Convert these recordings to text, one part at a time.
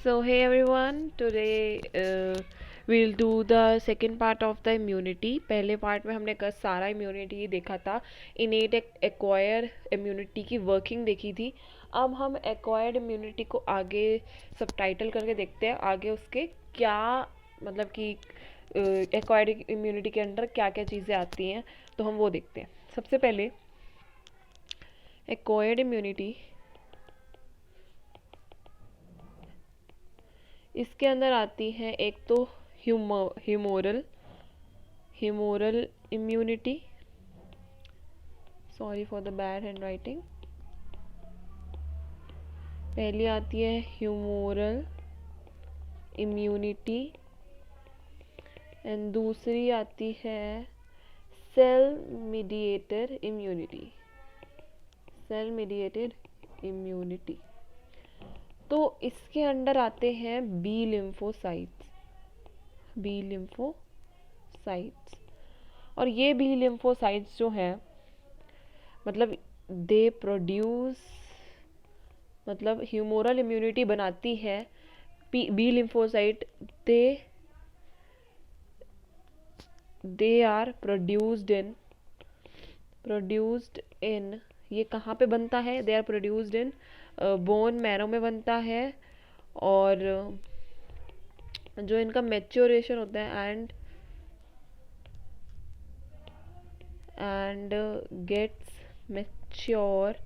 So hey everyone, today we'll do the second part of the immunity. पहले part में हमने सारा immunity देखा था, इनेट एक्वायर इम्यूनिटी की वर्किंग देखी थी. अब हम एक्वायर्ड इम्यूनिटी को आगे सबटाइटल करके देखते हैं, आगे उसके क्या मतलब कि एक्वायर्ड इम्यूनिटी के अंदर क्या क्या चीज़ें आती हैं, तो हम वो देखते हैं. सबसे पहले एक्वायर्ड इम्यूनिटी, इसके अंदर आती है एक तो humoral immunity. Sorry for the bad hand writing. पहली आती है ह्यूमोरल इम्यूनिटी एंड दूसरी आती है सेल मीडिएटेड इम्यूनिटी. तो इसके अंदर आते हैं बी लिम्फोसाइट्स. और ये बी लिम्फोसाइट्स जो हैं मतलब दे प्रोड्यूस, मतलब ह्यूमोरल इम्यूनिटी बनाती है B lymphocyte. They are produced in ये कहाँ पे बनता है? They are produced in bone marrow में बनता है. और जो इनका मैच्योरेशन होता है and gets mature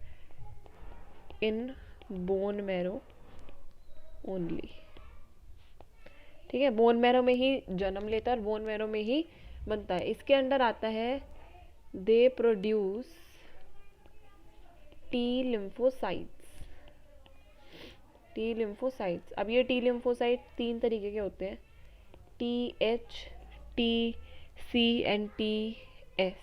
in bone marrow only. ठीक है, बोन मैरो में ही जन्म लेता है और बोन मैरो में ही बनता है. इसके अंदर आता है दे प्रोड्यूस टी लिम्फोसाइट्स. अब ये टी लिम्फोसाइट 3 तरीके के होते हैं, TH, TC एंड TS.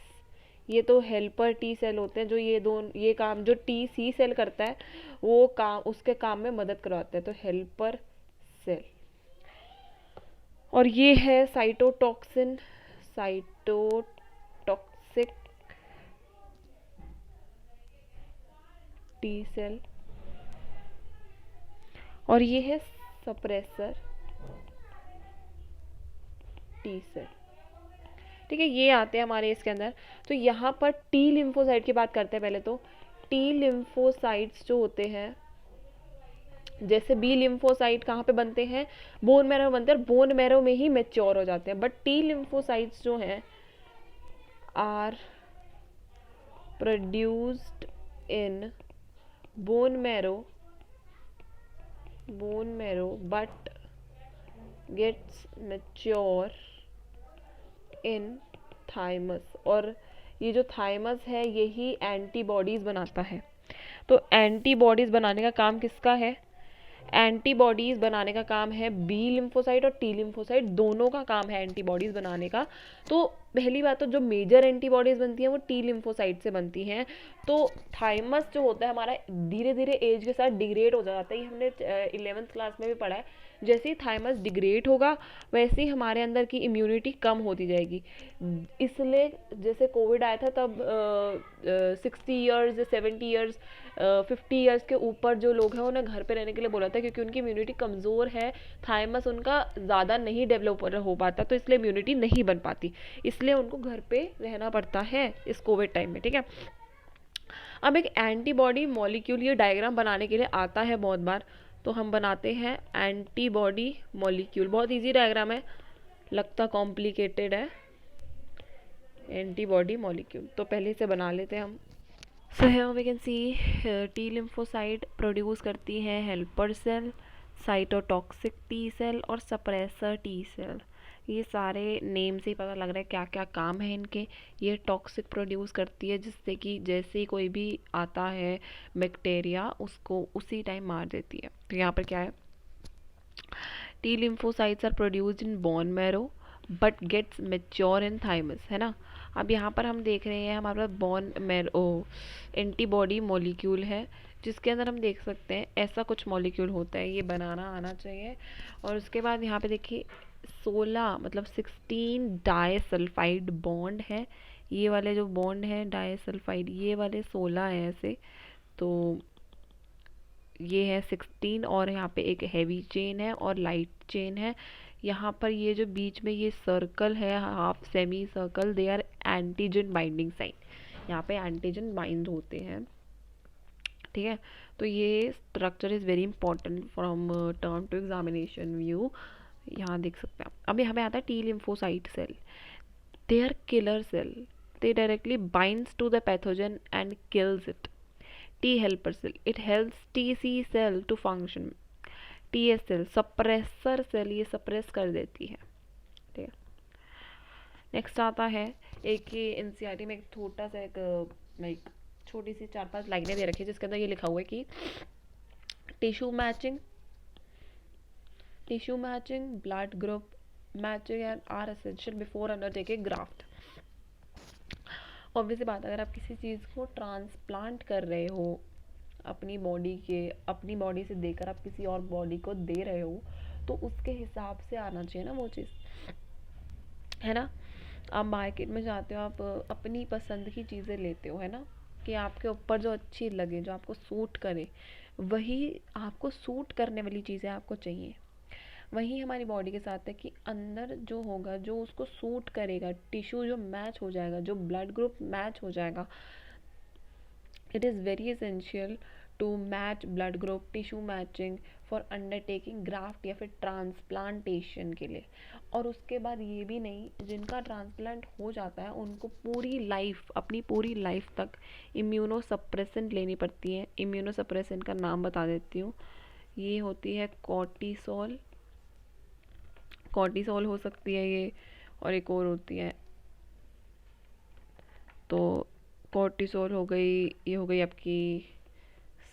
ये तो हेल्पर टी सेल होते हैं, जो ये काम जो TC सेल करता है वो काम उसके काम में मदद करवाते हैं, तो हेल्पर सेल. और ये है साइटोटॉक्सिक टी सेल. और ये है सप्रेसर टी सेल. ठीक है, ये आते हैं हमारे इसके अंदर. तो यहाँ पर टी लिम्फोसाइट की बात करते हैं पहले. तो टी लिम्फोसाइट्स जो होते हैं, जैसे बी लिम्फोसाइट कहाँ पे बनते हैं? बोन मैरो में बनते हैं, और बोन मैरो में ही मैच्योर हो जाते हैं. बट टी लिम्फोसाइट्स जो हैं are produced in bone marrow but gets mature in thymus. और ये जो थाइमस है यही एंटीबॉडीज बनाता है. तो एंटीबॉडीज बनाने का काम किसका है? एंटीबॉडीज बनाने का काम है बी लिम्फोसाइट और टी लिम्फोसाइट, दोनों का काम है एंटीबॉडीज बनाने का. तो पहली बात तो जो मेजर एंटीबॉडीज बनती हैं वो टी लिम्फोसाइट से बनती हैं. तो थाइमस जो होता है हमारा धीरे धीरे एज के साथ डिग्रेड हो जाता है. ये हमने 11th क्लास में भी पढ़ा है. जैसे ही थाइमस डिग्रेड होगा वैसे ही हमारे अंदर की इम्यूनिटी कम होती जाएगी. इसलिए जैसे कोविड आया था तब 60 ईयर्स 70 ईयर्स 50 ईयर्स के ऊपर जो लोग हैं उन्हें घर पे रहने के लिए बोला था, क्योंकि उनकी इम्यूनिटी कमज़ोर है, थाइमस उनका ज़्यादा नहीं डेवलप हो पाता, तो इसलिए इम्यूनिटी नहीं बन पाती, इसलिए उनको घर पे रहना पड़ता है इस कोविड टाइम में. ठीक है, अब एक एंटीबॉडी मॉलिक्यूल, ये डायग्राम बनाने के लिए आता है बहुत बार, तो हम बनाते हैं एंटीबॉडी मॉलिक्यूल. बहुत इजी डायग्राम है, लगता कॉम्प्लिकेटेड है. एंटीबॉडी मॉलिक्यूल तो पहले से बना लेते हैं हम. So here we can see T lymphocyte produce करती है helper cell, cytotoxic T cell और सप्रेसर टी सेल. ये सारे नेम से ही पता लग रहा है क्या क्या काम है इनके. ये टॉक्सिक प्रोड्यूस करती है, जिससे कि जैसे ही कोई भी आता है बैक्टीरिया उसको उसी टाइम मार देती है. तो यहाँ पर क्या है? T lymphocytes are produced in bone marrow but gets mature in thymus, है ना. अब यहाँ पर हम देख रहे हैं हमारे पास बोन मैरो एंटीबॉडी मॉलिक्यूल है, जिसके अंदर हम देख सकते हैं ऐसा कुछ मॉलिक्यूल होता है, ये बनाना आना चाहिए. और उसके बाद यहाँ पे देखिए 16 मतलब 16 डाइसल्फाइड बॉन्ड है. ये वाले जो बॉन्ड है डाइसल्फाइड, ये वाले 16 हैं ऐसे. तो ये है 16 और यहाँ पे एक हैवी चेन है और लाइट चेन है। यहाँ पर ये जो बीच में ये सर्कल है, half semi circle, they are antigen binding site. यहाँ पे एंटीजन बाइंड होते हैं, ठीक है। तो ये structure is very important from term to examination view. यहाँ देख सकते हैं आप। अभी हमें आता है T lymphocyte cell, they are killer cell, they directly binds to the pathogen and kills it. T helper cell, it helps TC cell to function. TS cell, suppressor cell, ये suppress कर देती है, ठीक है। नेक्स्ट आता है एक ही NCERT में एक छोटा सा एक लाइक छोटी सी 4-5 लाइनें दे रखी है जिसके अंदर ये लिखा हुआ है कि tissue matching blood group matching and are essential before undertaking graft. Obvious बात है, अगर आप किसी चीज़ को ट्रांसप्लांट कर रहे हो अपनी अपनी बॉडी से देकर आप किसी और बॉडी को दे रहे हो, तो उसके हिसाब से आना चाहिए ना वो चीज़, है ना। आप मार्केट में जाते हो, आप अपनी पसंद की चीज़ें लेते हो, है ना, कि आपके ऊपर जो अच्छी लगे, जो आपको सूट करे, वही आपको सूट करने वाली चीज़ें आपको चाहिए। वही हमारी बॉडी के साथ है कि अंदर जो होगा, जो उसको सूट करेगा, टिश्यू जो मैच हो जाएगा, जो ब्लड ग्रुप मैच हो जाएगा, it is very essential to match blood group, tissue matching for undertaking graft या फिर ट्रांसप्लांटेशन के लिए। और उसके बाद ये भी नहीं, जिनका ट्रांसप्लांट हो जाता है उनको पूरी लाइफ, अपनी पूरी लाइफ तक इम्यूनो सप्रेसेंट लेनी पड़ती है। इम्यूनो सप्रेसेंट का नाम बता देती हूँ, ये होती है कॉर्टिसोल। कॉर्टिसोल हो सकती है ये, और एक और होती है, तो कॉर्टिसोल हो गई, ये हो गई आपकी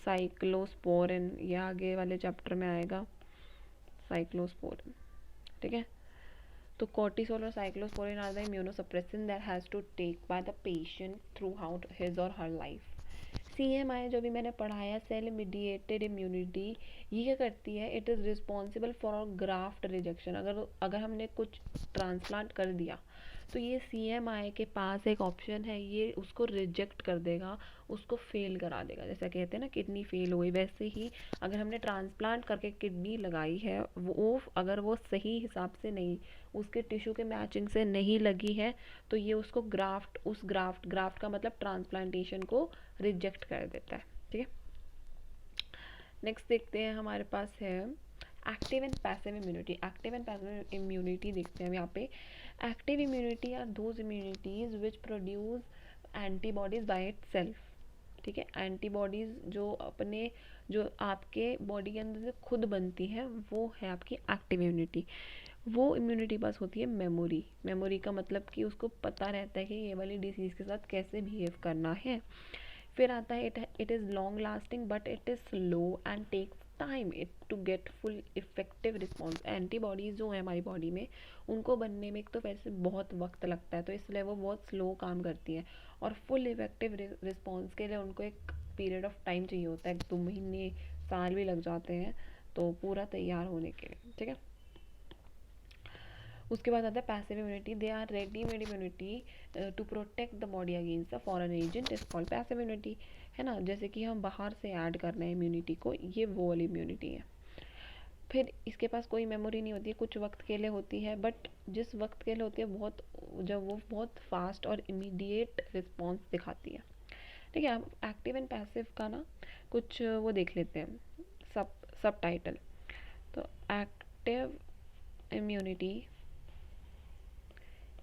साइक्लोस्पोरिन, ये आगे वाले चैप्टर में आएगा साइक्लोस्पोरिन, ठीक है। तो कॉर्टिसोल और cyclosporine are the immunosuppressant that has to take by the patient throughout his or her life. CMI जो भी मैंने पढ़ाया, सेल मीडिएटेड इम्यूनिटी, ये क्या करती है, it is responsible for graft rejection. अगर हमने कुछ ट्रांसप्लांट कर दिया तो ये CMI के पास एक ऑप्शन है, ये उसको रिजेक्ट कर देगा, उसको फेल करा देगा। जैसा कहते हैं ना किडनी फेल हुई, वैसे ही अगर हमने ट्रांसप्लांट करके किडनी लगाई है, वो अगर वो सही हिसाब से नहीं, उसके टिश्यू के मैचिंग से नहीं लगी है, तो ये उसको ग्राफ्ट का मतलब ट्रांसप्लांटेशन को रिजेक्ट कर देता है, ठीक है। नेक्स्ट देखते हैं, हमारे पास है active and passive immunity. Active and passive immunity देखते हैं हम यहाँ पे। Active immunity are those immunities which produce antibodies by itself, ठीक है। एंटीबॉडीज़ जो आपके बॉडी के अंदर से खुद बनती हैं, वो है आपकी एक्टिव इम्यूनिटी। वो इम्यूनिटी पास होती है मेमोरी का मतलब कि उसको पता रहता है कि ये वाली डिसीज़ के साथ कैसे बिहेव करना है। फिर आता है it is long lasting but it is slow and takes time it to get full effective response. Antibodies जो है हमारी बॉडी में, उनको बनने में एक तो वैसे बहुत वक्त लगता है, तो इसलिए वो बहुत स्लो काम करती हैं, और फुल इफेक्टिव रिस्पॉन्स के लिए उनको एक पीरियड ऑफ टाइम चाहिए होता है, 2 महीने, साल भी लग जाते हैं, तो पूरा तैयार होने के लिए, ठीक है। उसके बाद आता है passive immunity. They are readymade immunity to protect the body against the foreign agent, is called passive immunity, है ना। जैसे कि हम बाहर से ऐड कर रहे हैं इम्यूनिटी को, ये वो वाली इम्यूनिटी है। फिर इसके पास कोई मेमोरी नहीं होती है, कुछ वक्त के लिए होती है, बट जिस वक्त के लिए होती है जब वो बहुत फास्ट और इमीडिएट रिस्पॉन्स दिखाती है, ठीक है। हम एक्टिव एंड पैसिव का ना कुछ वो देख लेते हैं, सब टाइटल। तो एक्टिव इम्यूनिटी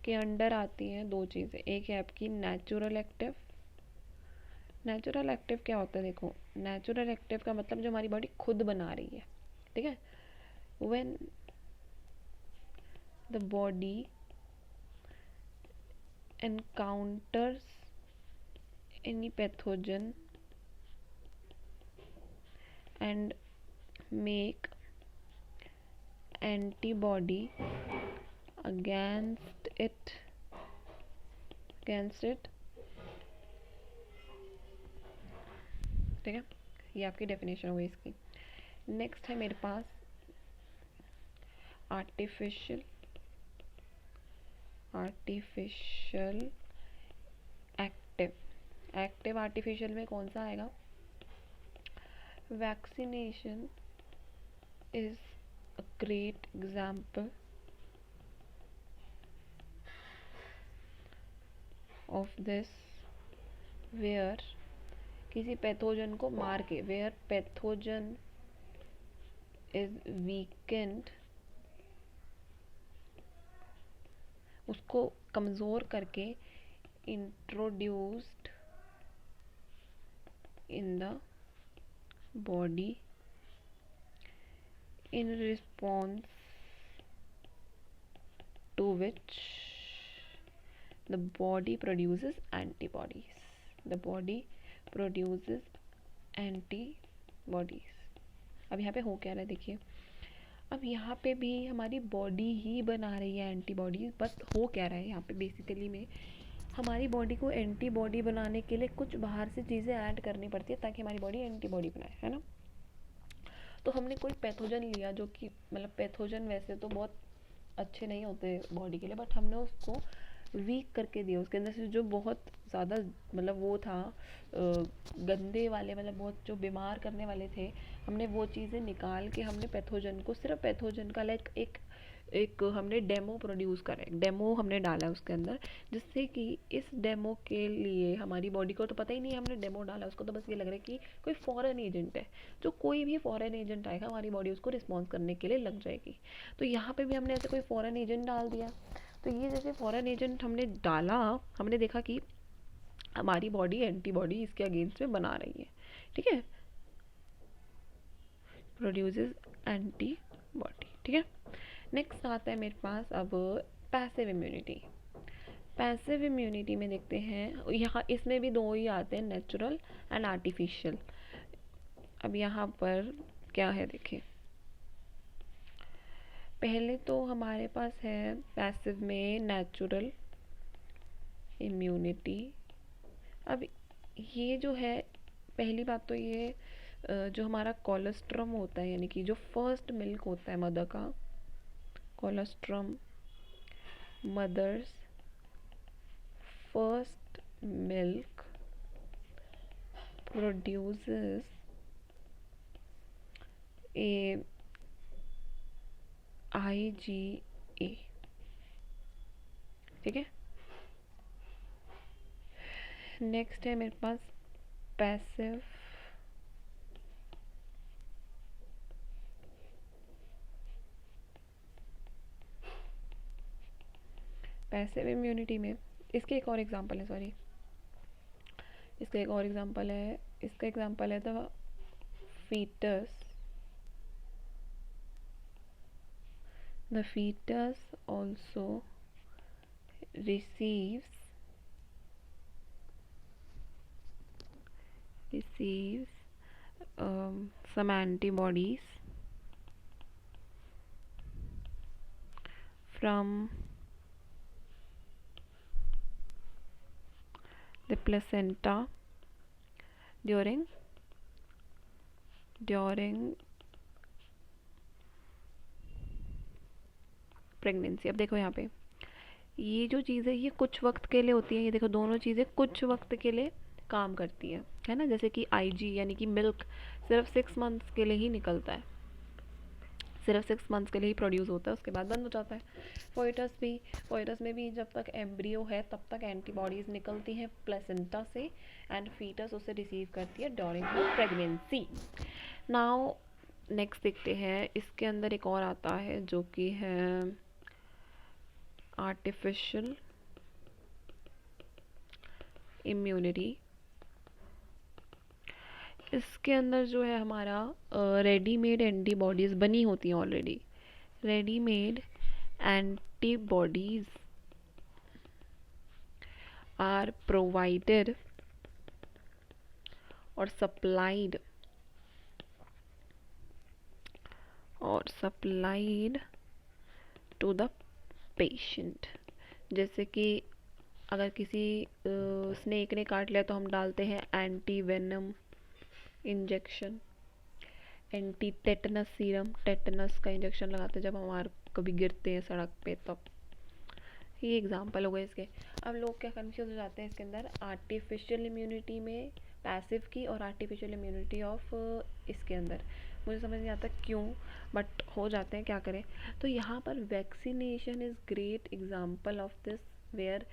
के अंडर आती हैं 2 चीज़ें। एक है आपकी नेचुरल एक्टिव। नेचुरल एक्टिव क्या होता है, देखो, नेचुरल एक्टिव का मतलब जो हमारी बॉडी खुद बना रही है, ठीक है। When the body encounters any pathogen and make antibody against it, ठीक है। ये आपकी डेफिनेशन हुई इसकी। नेक्स्ट है मेरे पास आर्टिफिशियल एक्टिव। एक्टिव आर्टिफिशियल में कौन सा आएगा, Vaccination is a great example of this, where किसी पैथोजन को मार के, where pathogen is weakened, उसको कमज़ोर करके introduced in the body in response to which the body produces antibodies. The body produces antibodies. अब यहाँ पे हो क्या रहा है देखिए, अब यहाँ पे भी हमारी बॉडी ही बना रही है एंटीबॉडीज, बस हो क्या रहा है यहाँ पे बेसिकली में हमारी बॉडी को एंटीबॉडी बनाने के लिए कुछ बाहर से चीज़ें ऐड करनी पड़ती है ताकि हमारी बॉडी एंटीबॉडी बनाए, है ना। तो हमने कोई पैथोजन लिया जो कि मतलब पैथोजन वैसे तो बहुत अच्छे नहीं होते बॉडी के लिए, बट हमने उसको वीक करके दिया, उसके अंदर से जो बहुत ज़्यादा मतलब वो था गंदे वाले, मतलब बहुत जो बीमार करने वाले थे, हमने वो चीज़ें निकाल के हमने पैथोजन को, सिर्फ पैथोजन का लाइक एक हमने डेमो प्रोड्यूस करा, एक डेमो हमने डाला उसके अंदर, जिससे कि इस डेमो के लिए हमारी बॉडी को तो पता ही नहीं है हमने डेमो डाला, उसको तो बस ये लग रहा है कि कोई फॉरेन एजेंट है, जो कोई भी फॉरेन एजेंट आएगा हमारी बॉडी उसको रिस्पॉन्स करने के लिए लग जाएगी। तो यहाँ पे भी हमने ऐसे कोई फॉरेन एजेंट डाल दिया, तो ये जैसे फॉरेन एजेंट हमने डाला, हमने देखा कि हमारी बॉडी एंटीबॉडी इसके अगेंस्ट में बना रही है, ठीक है, प्रोड्यूसेस एंटीबॉडी, ठीक है। नेक्स्ट आता है मेरे पास अब पैसिव इम्यूनिटी। पैसिव इम्यूनिटी में देखते हैं, यहाँ इसमें भी दो ही आते हैं, नेचुरल एंड आर्टिफिशियल। अब यहाँ पर क्या है देखिए, पहले तो हमारे पास है पैसिव में नेचुरल इम्यूनिटी। अब ये जो है, पहली बात तो ये जो हमारा कोलेस्ट्रम होता है, यानी कि जो फर्स्ट मिल्क होता है मदर का, colostrum, mother's first milk produces a IgA, ठीक है। नेक्स्ट है मेरे पास पैसिव पैसिव इम्यूनिटी में इसके एक और एग्जांपल है, सॉरी, इसका एक और एग्जांपल है, इसका एग्जांपल है the fetus. The fetus also receives some antibodies from the placenta during pregnancy. अब देखो यहाँ पे ये जो चीज़ है ये कुछ वक्त के लिए होती है, ये देखो दोनों चीज़ें कुछ वक्त के लिए काम करती है ना। जैसे कि IG यानी कि मिल्क सिर्फ 6 मंथ्स के लिए ही निकलता है, सिर्फ 6 मंथ्स के लिए ही प्रोड्यूस होता है, उसके बाद बंद हो जाता है। फोइटस में भी जब तक एम्ब्रियो है तब तक एंटीबॉडीज़ निकलती हैं प्लेसेंटा से, एंड फीटस उसे रिसीव करती है during the pregnancy. Now next देखते हैं, इसके अंदर एक और आता है जो कि है आर्टिफिशियल इम्यूनिटी। इसके अंदर जो है हमारा रेडीमेड एंटीबॉडीज़ बनी होती हैं already, readymade antibodies are provided और सप्लाइड टू द पेशेंट। जैसे कि अगर किसी स्नेक ने काट लिया तो हम डालते हैं anti venom injection, anti tetanus serum, tetanus का इंजेक्शन लगाते हैं जब हमारे कभी गिरते हैं सड़क पे तब। ये एग्जांपल हो गए इसके। अब लोग क्या कंफ्यूज हो जाते हैं इसके अंदर, आर्टिफिशियल इम्यूनिटी में पैसिव की और आर्टिफिशियल इम्यूनिटी ऑफ इसके अंदर। मुझे समझ नहीं आता क्यों, बट हो जाते हैं, क्या करें। तो यहाँ पर vaccination is great example of this, where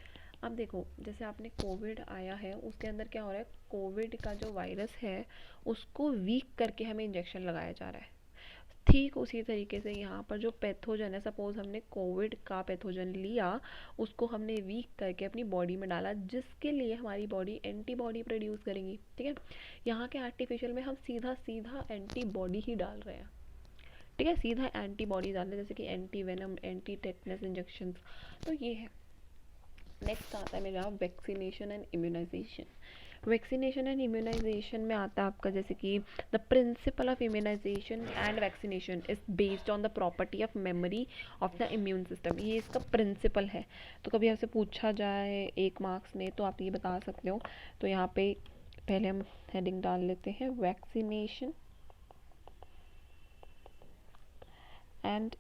अब देखो जैसे आपने कोविड आया है, उसके अंदर क्या हो रहा है, कोविड का जो वायरस है उसको वीक करके हमें इंजेक्शन लगाया जा रहा है। ठीक उसी तरीके से यहाँ पर जो पैथोजन है, सपोज हमने कोविड का पैथोजन लिया, उसको हमने वीक करके अपनी बॉडी में डाला, जिसके लिए हमारी बॉडी एंटीबॉडी प्रोड्यूस करेंगी। ठीक है, यहाँ के आर्टिफिशियल में हम सीधा सीधा एंटीबॉडी ही डाल रहे हैं। ठीक है, सीधा एंटीबॉडी डाल रहे हैं, जैसे कि anti venom, anti tetanus injection. तो ये है। नेक्स्ट आता है मेरा vaccination and immunization. Vaccination and immunization में आता है आपका जैसे कि the principle of immunization and vaccination is based on the property of memory of the immune system. ये इसका प्रिंसिपल है। तो कभी आपसे पूछा जाए 1 मार्क्स में तो आप ये बता सकते हो। तो यहाँ पे पहले हम हेडिंग डाल लेते हैं, वैक्सीनेशन एंड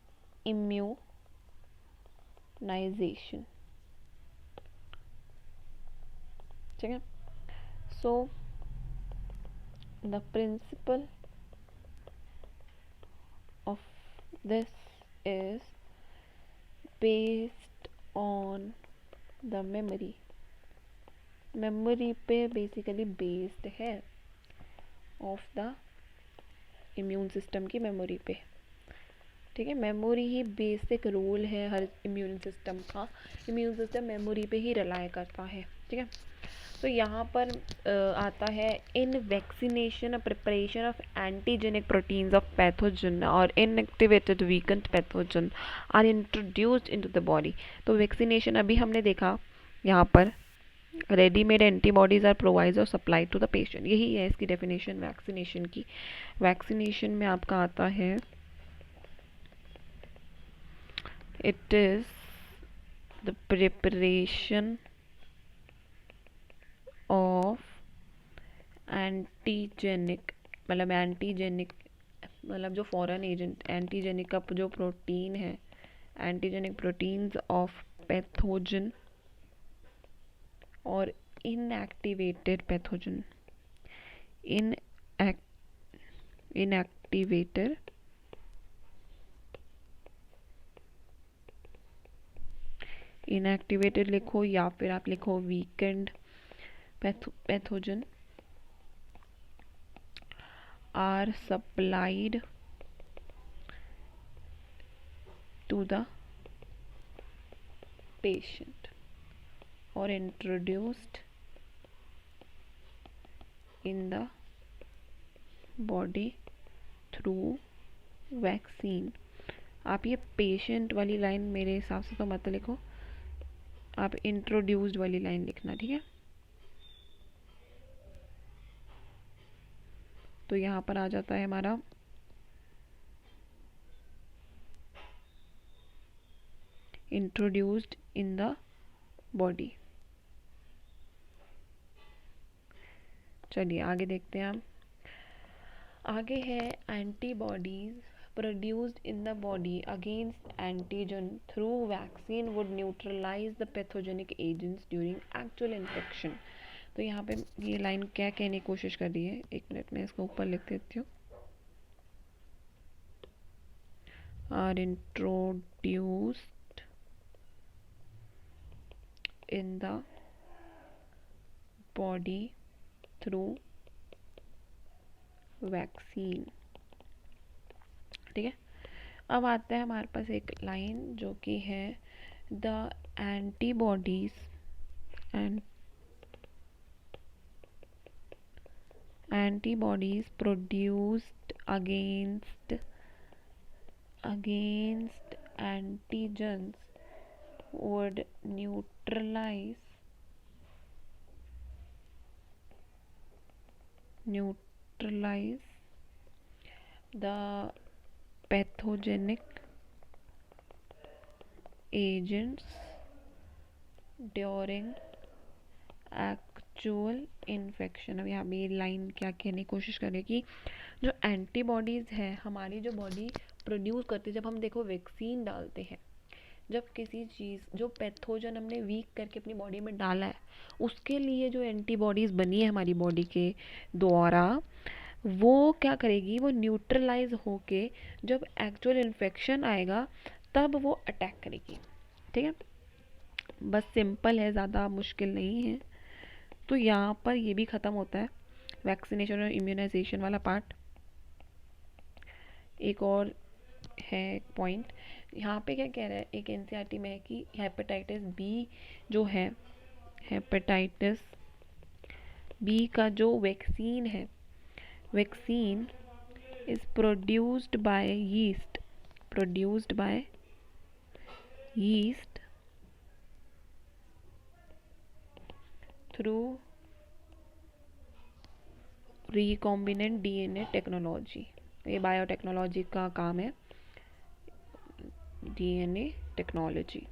इम्यूनाइजेशन। ठीक है, so the principle of this is based on the memory पे बेसिकली बेस्ड है, ऑफ द इम्यून सिस्टम की मेमोरी पे। ठीक है, मेमोरी ही बेसिक रोल है हर इम्यून सिस्टम का। इम्यून सिस्टम मेमोरी पे ही रिलाय करता है। ठीक है, तो यहाँ पर आता है in vaccination preparation of antigenic proteins of pathogen और inactivated weakened pathogen are introduced into the body. तो वैक्सीनेशन अभी हमने देखा, यहाँ पर रेडीमेड एंटीबॉडीज आर प्रोवाइड और सप्लाइड टू द पेशेंट, यही है इसकी डेफिनेशन वैक्सीनेशन की। वैक्सीनेशन में आपका आता है, it is the preparation of antigenic, मतलब जो फॉरेन एजेंट, एंटीजेनिक का जो प्रोटीन है, एंटीजेनिक प्रोटीन्स ऑफ पैथोजन और इनएक्टिवेटेड पैथोजन, इनएक्टिवेटेड लिखो या फिर आप लिखो weekend pathogen are supplied to the patient or introduced in the body through vaccine। आप ये पेशेंट वाली लाइन मेरे हिसाब से तो मत लिखो, आप इंट्रोड्यूस्ड वाली लाइन लिखना। ठीक है, तो यहाँ पर आ जाता है हमारा इंट्रोड्यूस्ड इन द बॉडी। चलिए आगे देखते हैं हम। आगे है antibodies produced in the body against antigen through vaccine would neutralize the pathogenic agents during actual infection. तो यहाँ पे ये लाइन क्या कहने की कोशिश कर रही है, 1 मिनट में इसको ऊपर लिख देती हूँ। Are introduced in the body through vaccine. ठीक है, अब आता है हमारे पास एक लाइन जो कि है the antibodies produced against antigens would neutralize the pathogenic agents during actual infection. अब यहाँ पे ये लाइन क्या कहने की कोशिश करें कि जो एंटीबॉडीज़ है हमारी जो बॉडी प्रोड्यूस करती है, जब हम देखो वैक्सीन डालते हैं, जब किसी चीज़ जो पैथोजन हमने वीक करके अपनी बॉडी में डाला है, उसके लिए जो एंटीबॉडीज़ बनी है हमारी बॉडी के द्वारा, वो क्या करेगी, वो न्यूट्रलाइज होके जब एक्चुअल इन्फेक्शन आएगा तब वो अटैक करेगी। ठीक है, बस सिंपल है, ज़्यादा मुश्किल नहीं है। तो यहाँ पर ये भी ख़त्म होता है वैक्सीनेशन और इम्यूनाइजेशन वाला पार्ट। एक और है पॉइंट यहाँ पे, क्या कह रहा है एक एनसीईआरटी में है कि हेपेटाइटिस बी जो है, हेपेटाइटिस बी का जो वैक्सीन है, vaccine is produced by yeast, produced by yeast through recombinant DNA technology. ये बायोटेक्नोलॉजी का काम है, डीएनए टेक्नोलॉजी।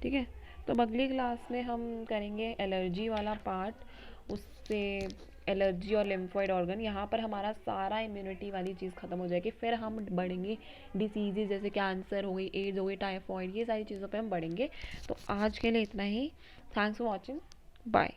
ठीक है, तो अगली क्लास में हम करेंगे एलर्जी वाला पार्ट, उससे एलर्जी और लिम्फोइड ऑर्गन। यहाँ पर हमारा सारा इम्यूनिटी वाली चीज़ ख़त्म हो जाएगी, फिर हम बढ़ेंगे डिसीजेज जैसे कैंसर हो गई, एड्स हो गई, टाइफॉइड, ये सारी चीज़ों पे हम बढ़ेंगे। तो आज के लिए इतना ही। Thanks for watching, bye.